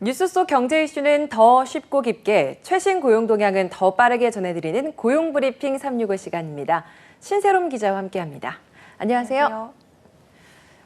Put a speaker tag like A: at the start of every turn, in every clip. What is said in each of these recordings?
A: 뉴스 속 경제 이슈는 더 쉽고 깊게, 최신 고용 동향은 더 빠르게 전해드리는 고용브리핑 365 시간입니다. 신세롬 기자와 함께합니다. 안녕하세요.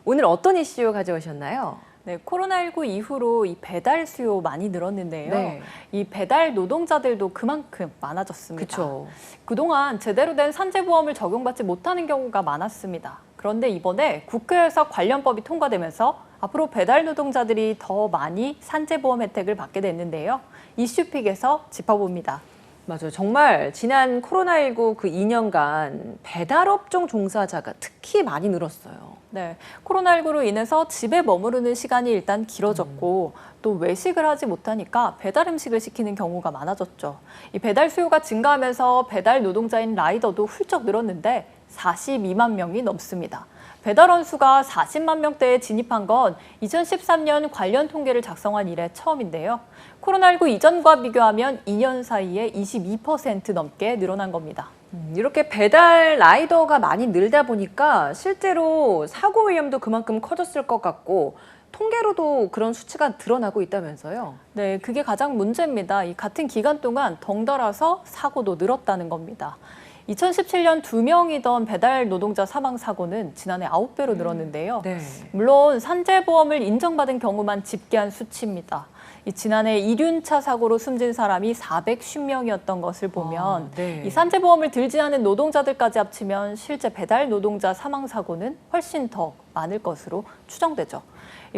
A: 오늘 어떤 이슈 가져오셨나요?
B: 네, 코로나19 이후로 이 배달 수요 많이 늘었는데요.
A: 네.
B: 이 배달 노동자들도 그만큼 많아졌습니다.
A: 그쵸.
B: 그동안 제대로 된 산재보험을 적용받지 못하는 경우가 많았습니다. 그런데 이번에 국회에서 관련법이 통과되면서 앞으로 배달 노동자들이 더 많이 산재보험 혜택을 받게 됐는데요. 이슈픽에서 짚어봅니다.
A: 맞아요. 정말 지난 코로나19 그 2년간 배달업종 종사자가 특히 많이 늘었어요.
B: 네, 코로나19로 인해서 집에 머무르는 시간이 일단 길어졌고 또 외식을 하지 못하니까 배달 음식을 시키는 경우가 많아졌죠. 이 배달 수요가 증가하면서 배달 노동자인 라이더도 훌쩍 늘었는데 42만 명이 넘습니다. 배달원 수가 40만 명대에 진입한 건 2013년 관련 통계를 작성한 이래 처음인데요. 코로나19 이전과 비교하면 2년 사이에 22% 넘게 늘어난 겁니다.
A: 이렇게 배달 라이더가 많이 늘다 보니까 실제로 사고 위험도 그만큼 커졌을 것 같고 통계로도 그런 수치가 드러나고 있다면서요?
B: 네, 그게 가장 문제입니다. 이 같은 기간 동안 덩달아서 사고도 늘었다는 겁니다. 2017년 2명이던 배달 노동자 사망 사고는 지난해 9배로 늘었는데요.
A: 네.
B: 물론 산재보험을 인정받은 경우만 집계한 수치입니다. 지난해 이륜차 사고로 숨진 사람이 410명이었던 것을 보면
A: 네.
B: 이 산재보험을 들지 않은 노동자들까지 합치면 실제 배달 노동자 사망 사고는 훨씬 더 많을 것으로 추정되죠.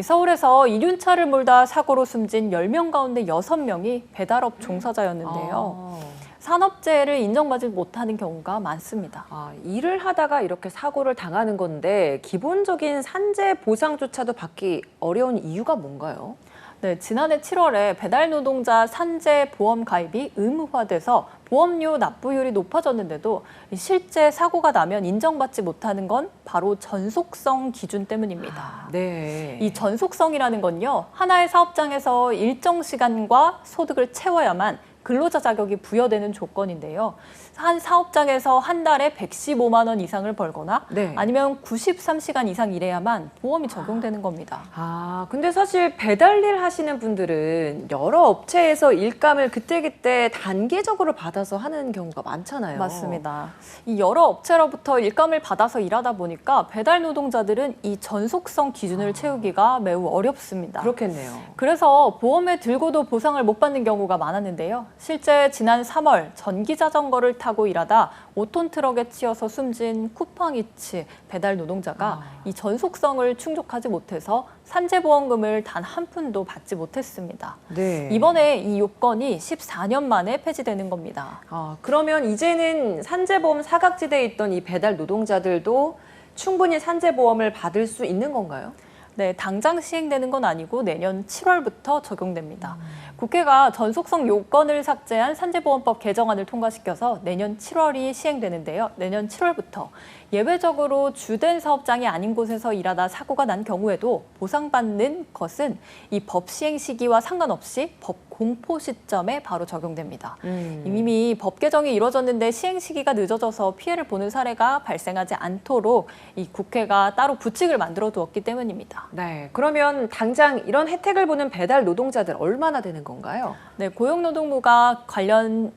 B: 서울에서 이륜차를 몰다 사고로 숨진 10명 가운데 6명이 배달업 종사자였는데요. 산업재해를 인정받지 못하는 경우가 많습니다.
A: 일을 하다가 이렇게 사고를 당하는 건데 기본적인 산재 보상조차도 받기 어려운 이유가 뭔가요?
B: 네, 지난해 7월에 배달 노동자 산재 보험 가입이 의무화돼서 보험료 납부율이 높아졌는데도 실제 사고가 나면 인정받지 못하는 건 바로 전속성 기준 때문입니다.
A: 네.
B: 이 전속성이라는 건요, 하나의 사업장에서 일정 시간과 소득을 채워야만 근로자 자격이 부여되는 조건인데요. 한 사업장에서 한 달에 115만 원 이상을 벌거나
A: 네.
B: 아니면 93시간 이상 일해야만 보험이 적용되는 겁니다.
A: 근데 사실 배달 일 하시는 분들은 여러 업체에서 일감을 그때그때 단계적으로 받아서 하는 경우가 많잖아요.
B: 맞습니다. 이 여러 업체로부터 일감을 받아서 일하다 보니까 배달 노동자들은 이 전속성 기준을 채우기가 매우 어렵습니다.
A: 그렇겠네요.
B: 그래서 보험에 들고도 보상을 못 받는 경우가 많았는데요. 실제 지난 3월 전기자전거를 타고 일하다 5톤 트럭에 치여서 숨진 쿠팡이츠 배달 노동자가 이 전속성을 충족하지 못해서 산재보험금을 단 한 푼도 받지 못했습니다.
A: 네.
B: 이번에 이 요건이 14년 만에 폐지되는 겁니다.
A: 그러면 이제는 산재보험 사각지대에 있던 이 배달 노동자들도 충분히 산재보험을 받을 수 있는 건가요?
B: 네, 당장 시행되는 건 아니고 내년 7월부터 적용됩니다. 국회가 전속성 요건을 삭제한 산재보험법 개정안을 통과시켜서 내년 7월이 시행되는데요. 내년 7월부터 예외적으로 주된 사업장이 아닌 곳에서 일하다 사고가 난 경우에도 보상받는 것은 이 법 시행 시기와 상관없이 법 공포 시점에 바로 적용됩니다. 이미 법 개정이 이루어졌는데 시행 시기가 늦어져서 피해를 보는 사례가 발생하지 않도록 이 국회가 따로 부칙을 만들어 두었기 때문입니다.
A: 네. 그러면 당장 이런 혜택을 보는 배달 노동자들 얼마나 되는 건가요?
B: 네, 고용노동부가 관련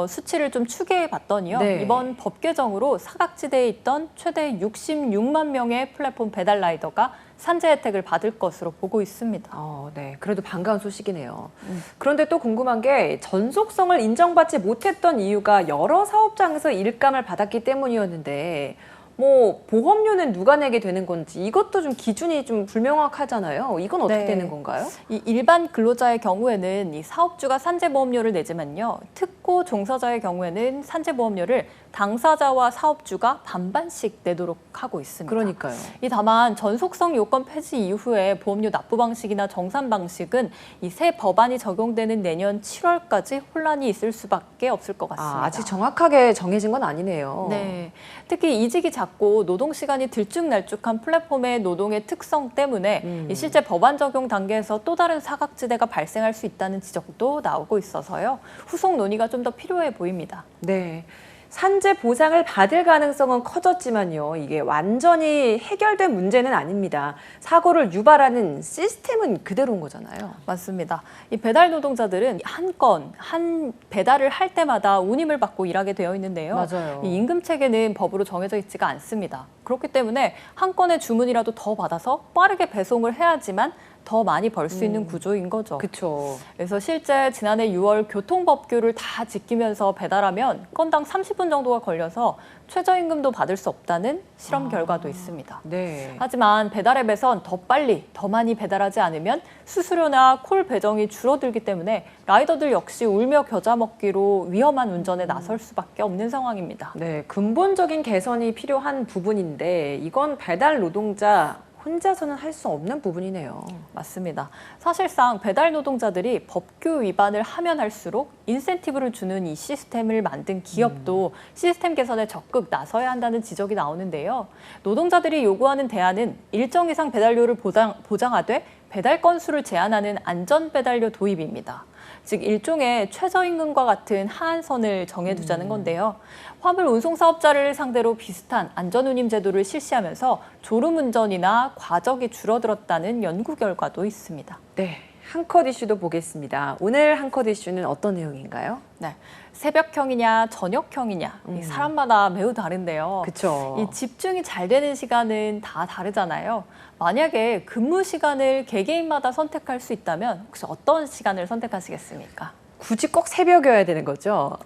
B: 수치를 좀 추계해 봤더니요.
A: 네.
B: 이번 법 개정으로 사각지대에 있던 최대 66만 명의 플랫폼 배달 라이더가 산재 혜택을 받을 것으로 보고 있습니다.
A: 네. 그래도 반가운 소식이네요. 그런데 또 궁금한 게 전속성을 인정받지 못했던 이유가 여러 사업장에서 일감을 받았기 때문이었는데 보험료는 누가 내게 되는 건지 이것도 좀 기준이 좀 불명확하잖아요. 이건 어떻게
B: 네.
A: 되는 건가요?
B: 이 일반 근로자의 경우에는 이 사업주가 산재보험료를 내지만요. 특고 종사자의 경우에는 산재보험료를 당사자와 사업주가 반반씩 내도록 하고 있습니다.
A: 그러니까요.
B: 다만 전속성 요건 폐지 이후에 보험료 납부 방식이나 정산 방식은 이 새 법안이 적용되는 내년 7월까지 혼란이 있을 수밖에 없을 것 같습니다.
A: 아직 정확하게 정해진 건 아니네요.
B: 네, 특히 이직이 작고 노동 시간이 들쭉날쭉한 플랫폼의 노동의 특성 때문에 이 실제 법안 적용 단계에서 또 다른 사각지대가 발생할 수 있다는 지적도 나오고 있어서요. 후속 논의가 좀 더 필요해 보입니다.
A: 네. 산재 보상을 받을 가능성은 커졌지만요. 이게 완전히 해결된 문제는 아닙니다. 사고를 유발하는 시스템은 그대로인 거잖아요.
B: 맞습니다. 이 배달 노동자들은 한 배달을 할 때마다 운임을 받고 일하게 되어 있는데요.
A: 맞아요.
B: 이 임금 체계는 법으로 정해져 있지가 않습니다. 그렇기 때문에 한 건의 주문이라도 더 받아서 빠르게 배송을 해야지만 더 많이 벌 수 있는 구조인 거죠.
A: 그렇죠.
B: 그래서 실제 지난해 6월 교통법규를 다 지키면서 배달하면 건당 30분 정도가 걸려서 최저임금도 받을 수 없다는 실험 결과도 있습니다.
A: 네.
B: 하지만 배달앱에선 더 빨리, 더 많이 배달하지 않으면 수수료나 콜 배정이 줄어들기 때문에 라이더들 역시 울며 겨자 먹기로 위험한 운전에 나설 수밖에 없는 상황입니다.
A: 네, 근본적인 개선이 필요한 부분인데 이건 배달 노동자 혼자서는 할 수 없는 부분이네요.
B: 맞습니다. 사실상 배달 노동자들이 법규 위반을 하면 할수록 인센티브를 주는 이 시스템을 만든 기업도 시스템 개선에 적극 나서야 한다는 지적이 나오는데요. 노동자들이 요구하는 대안은 일정 이상 배달료를 보장하되 배달 건수를 제한하는 안전 배달료 도입입니다. 즉 일종의 최저임금과 같은 하한선을 정해두자는 건데요. 화물 운송 사업자를 상대로 비슷한 안전운임 제도를 실시하면서 졸음운전이나 과적이 줄어들었다는 연구 결과도 있습니다.
A: 네, 한컷 이슈도 보겠습니다. 오늘 한컷 이슈는 어떤 내용인가요?
B: 네, 새벽형이냐 저녁형이냐 이 사람마다 매우 다른데요.
A: 그렇죠.
B: 이 집중이 잘 되는 시간은 다 다르잖아요. 만약에 근무 시간을 개개인마다 선택할 수 있다면 혹시 어떤 시간을 선택하시겠습니까?
A: 굳이 꼭 새벽이어야 되는 거죠?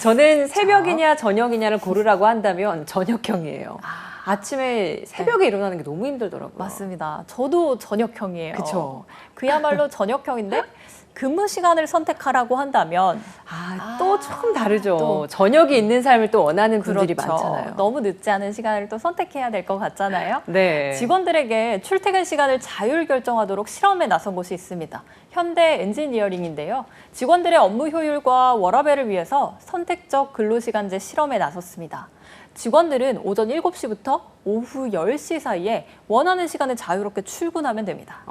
A: 저는 새벽이냐 저녁이냐를 고르라고 한다면 저녁형이에요. 아침에 새벽에 일어나는 게 너무 힘들더라고요.
B: 맞습니다. 저도 저녁형이에요.
A: 그쵸.
B: 그야말로 저녁형인데 근무 시간을 선택하라고 한다면
A: 또 조금 다르죠.
B: 또.
A: 저녁이 있는 삶을 또 원하는 분들이
B: 그렇죠.
A: 많잖아요.
B: 너무 늦지 않은 시간을 또 선택해야 될 것 같잖아요.
A: 네.
B: 직원들에게 출퇴근 시간을 자율 결정하도록 실험에 나선 곳이 있습니다. 현대 엔지니어링인데요. 직원들의 업무 효율과 워라밸을 위해서 선택적 근로시간제 실험에 나섰습니다. 직원들은 오전 7시부터 오후 10시 사이에 원하는 시간에 자유롭게 출근하면 됩니다.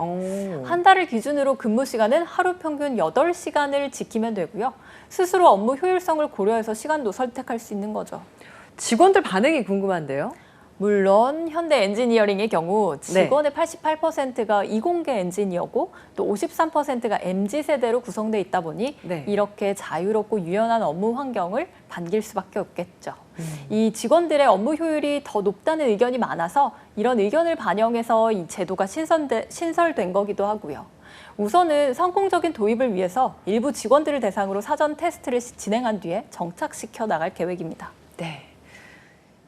B: 한 달을 기준으로 근무 시간은 하루 평균 8시간을 지키면 되고요. 스스로 업무 효율성을 고려해서 시간도 선택할 수 있는 거죠.
A: 직원들 반응이 궁금한데요.
B: 물론 현대 엔지니어링의 경우 직원의 88%가 이공계 엔지니어고 또 53%가 MZ세대로 구성돼 있다 보니 이렇게 자유롭고 유연한 업무 환경을 반길 수밖에 없겠죠. 이 직원들의 업무 효율이 더 높다는 의견이 많아서 이런 의견을 반영해서 이 제도가 신설된 거기도 하고요. 우선은 성공적인 도입을 위해서 일부 직원들을 대상으로 사전 테스트를 진행한 뒤에 정착시켜 나갈 계획입니다.
A: 네.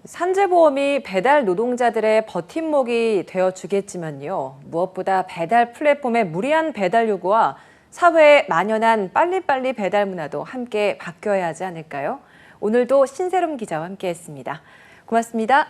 A: 산재보험이 배달 노동자들의 버팀목이 되어주겠지만요. 무엇보다 배달 플랫폼의 무리한 배달 요구와 사회에 만연한 빨리빨리 배달 문화도 함께 바뀌어야 하지 않을까요? 오늘도 신세롬 기자와 함께했습니다. 고맙습니다.